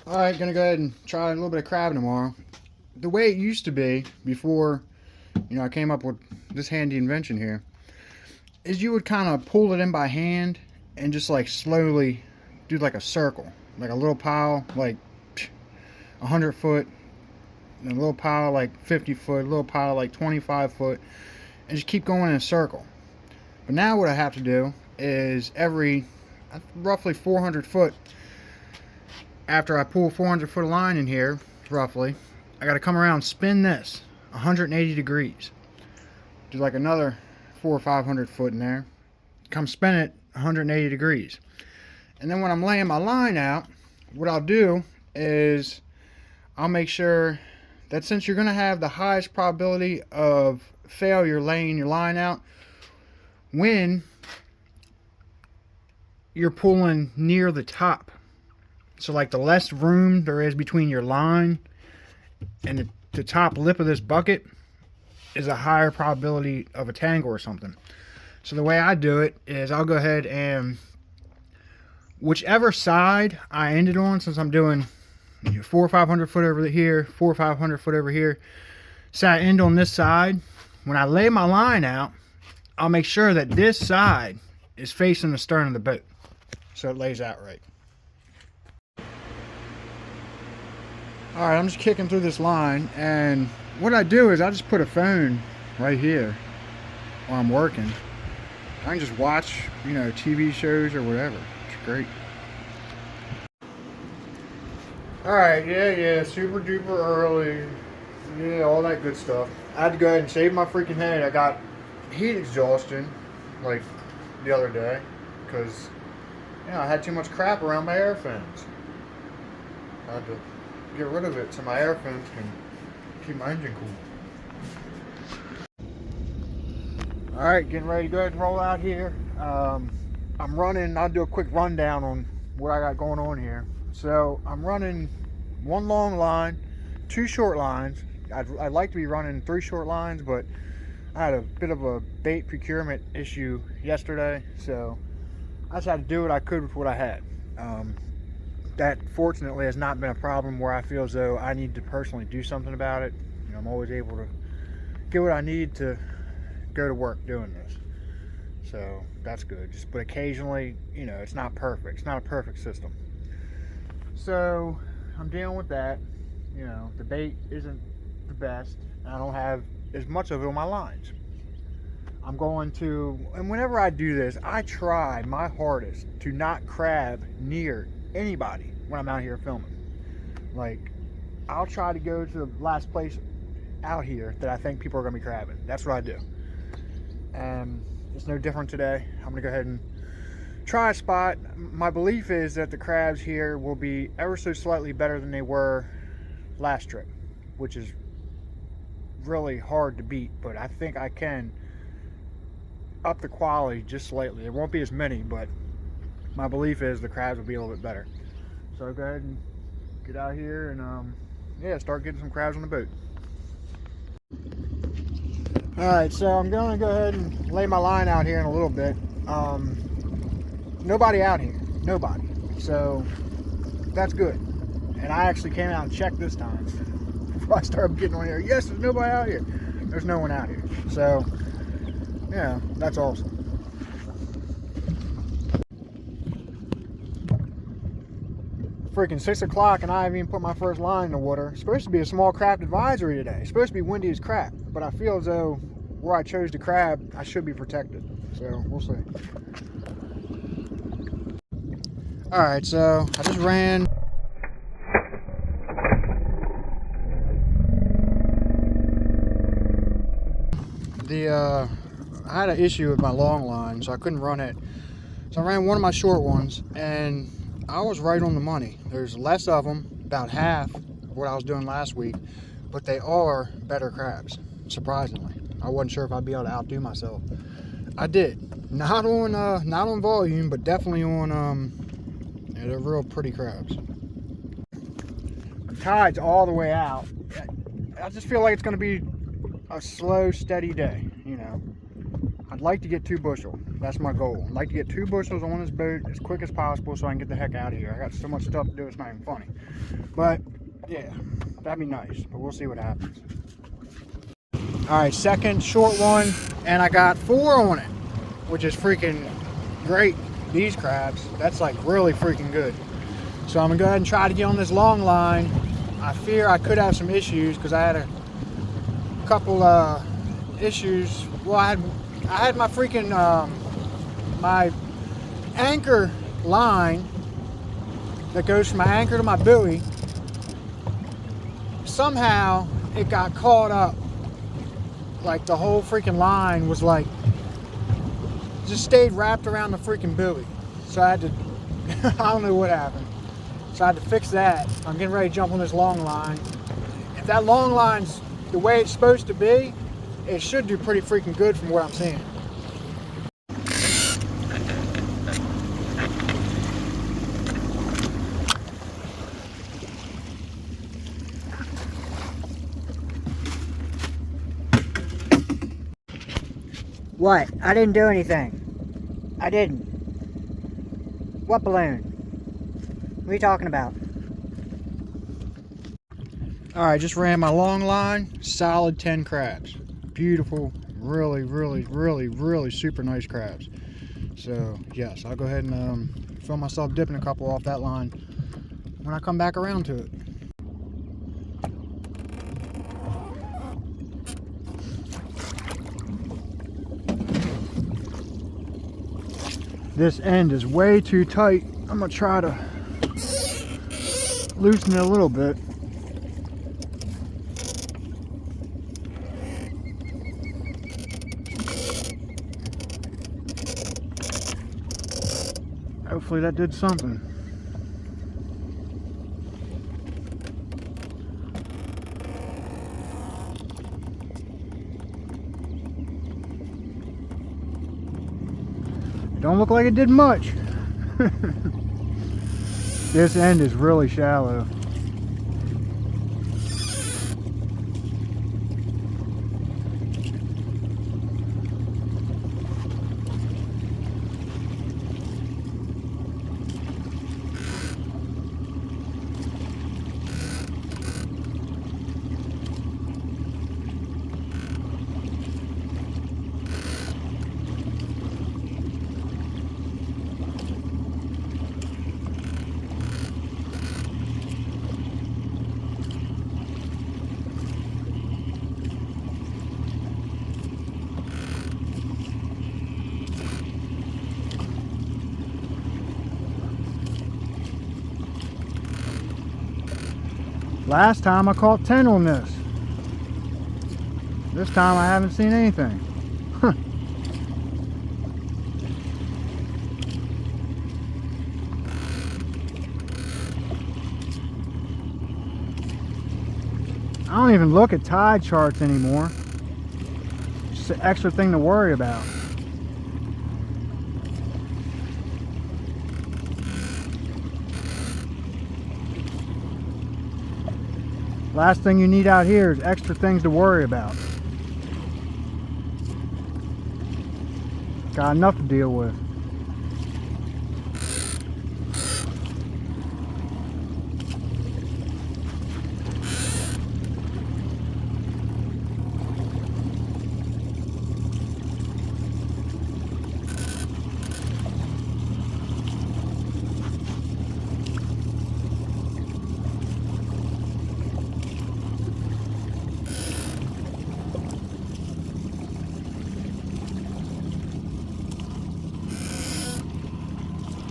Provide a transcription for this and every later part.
Alright, gonna go ahead and try a little bit of crabbing tomorrow. The way it used to be before, I came up with this handy invention here, is you would kind of pull it in by hand and just like slowly do like a circle, like a little pile, like 100 foot, and a little pile like 50 foot, a little pile like 25 foot, and just keep going in a circle. But now what I have to do is every roughly 400 foot, after I pull 400 foot of line in here, roughly, I got to come around and spin this 180 degrees. Do like another 400 or 500 foot in there. Come spin it 180 degrees. And then when I'm laying my line out, what I'll do is I'll make sure that since you're going to have the highest probability of failure laying your line out when you're pulling near the top. So like the less room there is between your line and the top lip of this bucket is a higher probability of a tangle or something. So the way I do it is I'll go ahead and whichever side I ended on, since I'm doing 400 or 500 foot over here, 400 or 500 foot over here, so I end on this side. When I lay my line out, I'll make sure that this side is facing the stern of the boat, so it lays out right. Alright, I'm just kicking through this line, and what I do is I just put a phone right here while I'm working. I can just watch, TV shows or whatever. It's great. Alright, yeah, super duper early. Yeah, all that good stuff. I had to go ahead and shave my freaking head. I got heat exhaustion, like, the other day, because, I had too much crap around my air fins. I had to get rid of it so my air fins can keep my engine cool. Alright, getting ready to go ahead and roll out here. I'm running, I'll do a quick rundown on what I got going on here. So I'm running one long line, two short lines. I'd like to be running 3 short lines, but I had a bit of a bait procurement issue yesterday, so I just had to do what I could with what I had. That fortunately has not been a problem where I feel as though I need to personally do something about it. I'm always able to get what I need to go to work doing this, so that's good. But occasionally, it's not perfect. It's not a perfect system, so I'm dealing with that. The bait isn't the best. I don't have as much of it on my lines. I'm going to, and whenever I do this, I try my hardest to not crab near anybody when I'm out here filming. Like, I'll try to go to the last place out here that I think people are going to be crabbing. That's what I do. And it's no different today. I'm going to go ahead and try a spot. My belief is that the crabs here will be ever so slightly better than they were last trip, which is really hard to beat, but I think I can up the quality just slightly. There won't be as many, but my belief is the crabs will be a little bit better. So I'll go ahead and get out here and start getting some crabs on the boat. Alright, so I'm going to go ahead and lay my line out here in a little bit. Nobody out here. Nobody. So that's good. And I actually came out and checked this time before I started getting on here. Yes, there's nobody out here. There's no one out here. So, yeah, that's awesome. Freaking 6 o'clock and I haven't even put my first line in the water. It's supposed to be a small craft advisory today. It's supposed to be windy as crap. But I feel as though where I chose to crab, I should be protected. So, we'll see. Alright, so I just ran. I had an issue with my long line, so I couldn't run it. So I ran one of my short ones, and I was right on the money. There's less of them, about half of what I was doing last week, but they are better crabs, surprisingly. I wasn't sure if I'd be able to outdo myself. I did. Not on volume, but definitely on, they're real pretty crabs. The tide's all the way out. I just feel like it's going to be a slow, steady day, I'd like to get 2 bushel. That's my goal. I'd like to get 2 bushels on this boat as quick as possible so I can get the heck out of here. I got so much stuff to do, it's not even funny. But yeah, that'd be nice, but we'll see what happens. All right, second short one, and I got 4 on it, which is freaking great. These crabs, that's like really freaking good. So I'm gonna go ahead and try to get on this long line. I fear I could have some issues because I had a couple issues. Well, I had my freaking my anchor line that goes from my anchor to my buoy. Somehow it got caught up. Like the whole freaking line was like just stayed wrapped around the freaking buoy. So I had to I don't know what happened. So I had to fix that. I'm getting ready to jump on this long line. If that long line's the way it's supposed to be, it should do pretty freaking good from what I'm seeing. What? I didn't do anything. I didn't. What balloon? What are you talking about? Alright, just ran my long line, solid 10 crabs. Beautiful, really, really, really, really super nice crabs. So, yes, I'll go ahead and film myself dipping a couple off that line when I come back around to it. This end is way too tight. I'm gonna try to loosen it a little bit. Hopefully that did something. Don't look like it did much. This end is really shallow. Last time I caught 10 on this. This time I haven't seen anything. Huh. I don't even look at tide charts anymore. Just an extra thing to worry about. Last thing you need out here is extra things to worry about. Got enough to deal with.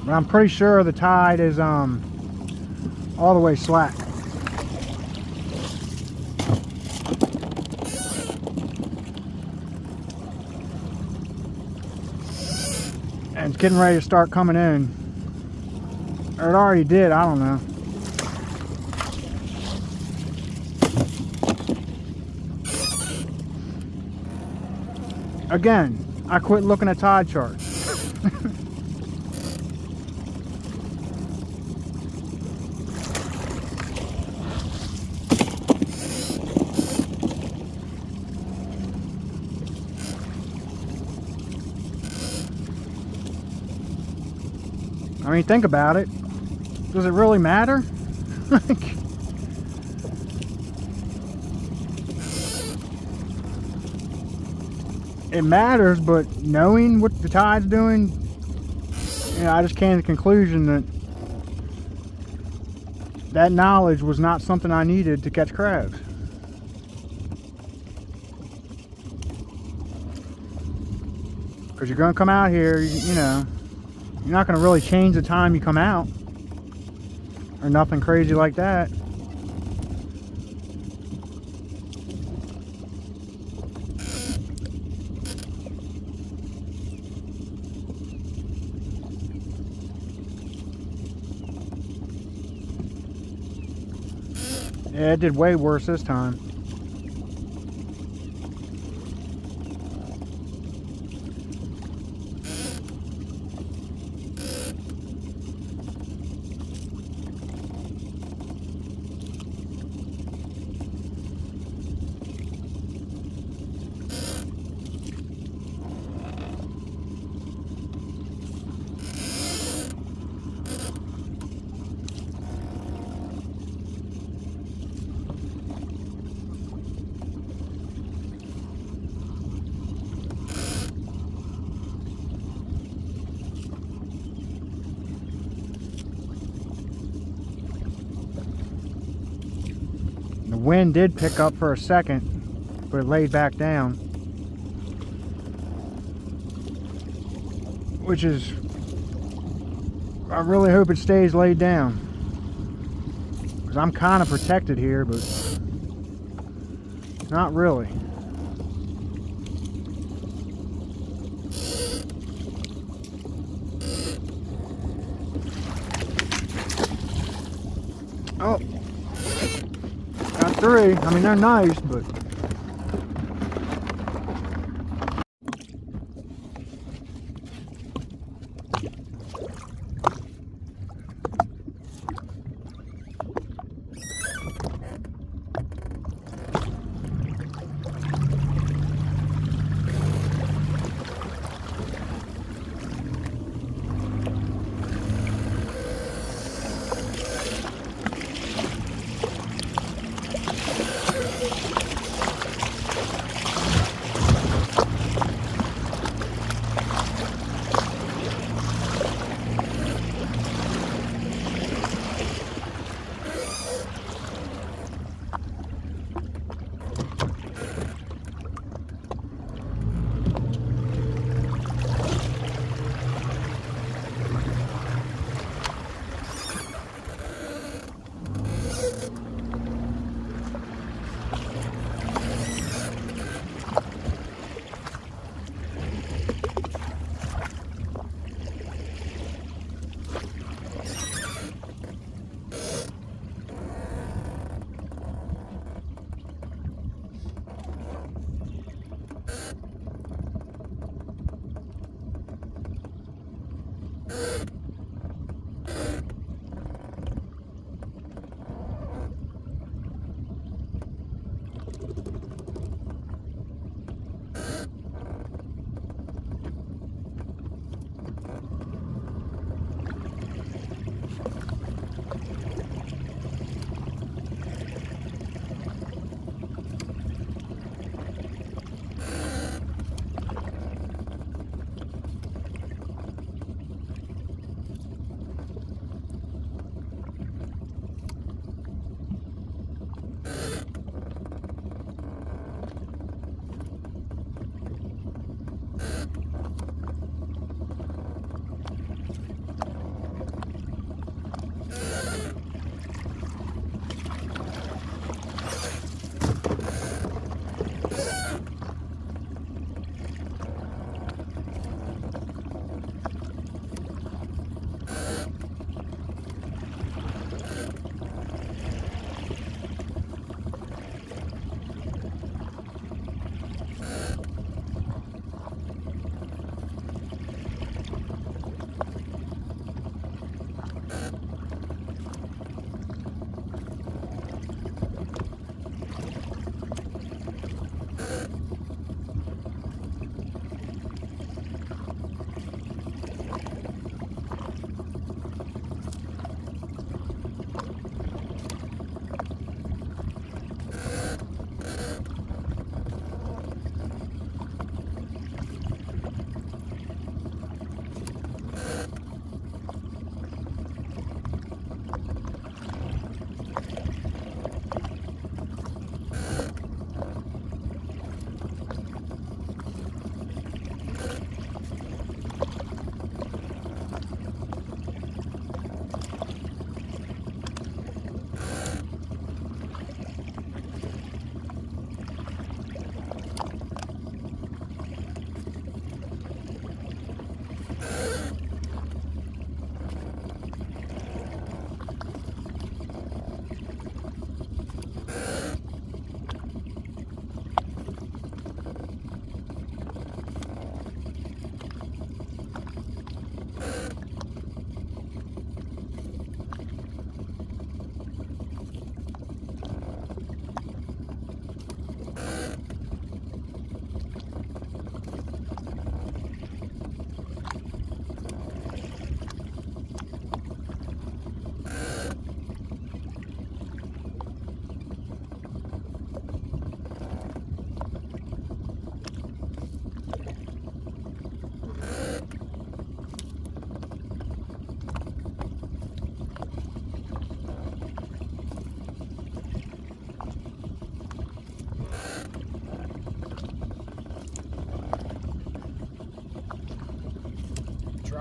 But I'm pretty sure the tide is all the way slack. And it's getting ready to start coming in. Or it already did, I don't know. Again, I quit looking at tide charts. mean, think about it. Does it really matter? Like, it matters, but knowing what the tide's doing, you know, I just came to the conclusion that that knowledge was not something I needed to catch crabs. Because you're going to come out here, you know, you're not going to really change the time you come out, or nothing crazy like that. Yeah, it did way worse this time. The wind did pick up for a second, but it laid back down, which is, I really hope it stays laid down, because I'm kind of protected here, but not really. Oh, got 3. I mean, they're nice, but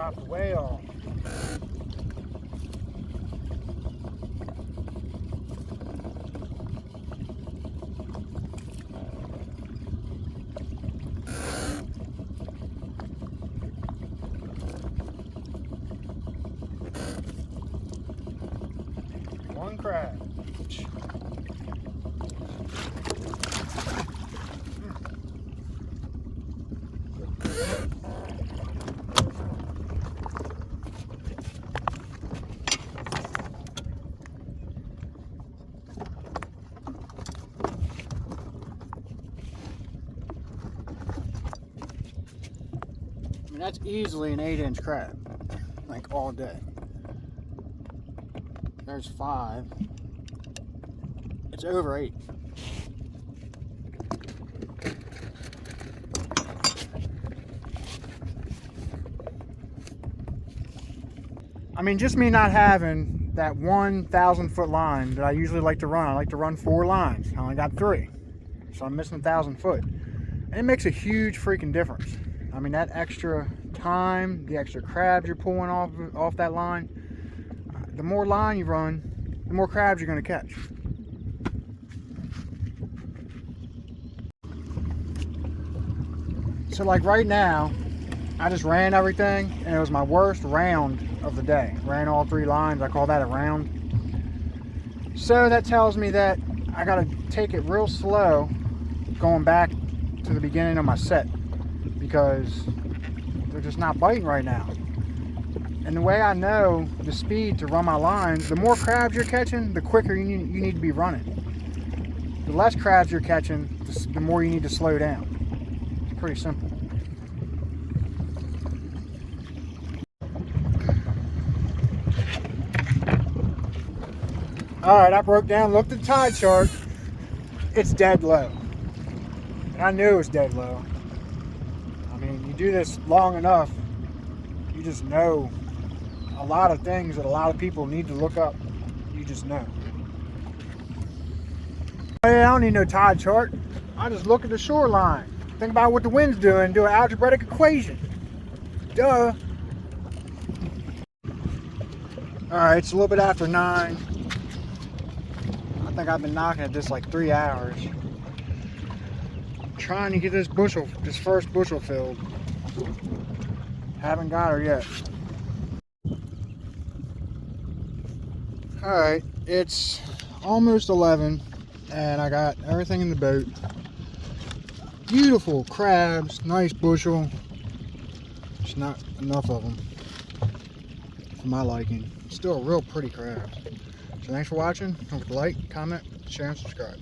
dropped way off. One crab. I mean, that's easily an 8-inch crab, like all day. There's 5. It's over 8. I mean, just me not having that 1,000-foot line that I usually like to run. I like to run 4 lines. I only got 3. So I'm missing 1,000 foot. And it makes a huge freaking difference. I mean, that extra time, the extra crabs you're pulling off that line, the more line you run, the more crabs you're going to catch. So like right now, I just ran everything, and it was my worst round of the day. Ran all 3 lines. I call that a round. So that tells me that I got to take it real slow going back to the beginning of my set, because they're just not biting right now. And the way I know the speed to run my lines, the more crabs you're catching, the quicker you need to be running. The less crabs you're catching, the more you need to slow down. It's pretty simple. Alright, I broke down, looked at the tide chart. It's dead low. And I knew it was dead low. I mean, you do this long enough, you just know a lot of things that a lot of people need to look up. You just know. I don't need no tide chart. I just look at the shoreline. Think about what the wind's doing, do an algebraic equation. Duh. Alright, it's a little bit after 9. I think I've been knocking at this like 3 hours. Trying to get this first bushel filled. Haven't got her yet. Alright, it's almost 11 and I got everything in the boat. Beautiful crabs, nice bushel. Just not enough of them for my liking. Still real pretty crabs. So thanks for watching. Don't forget to like, comment, share, and subscribe.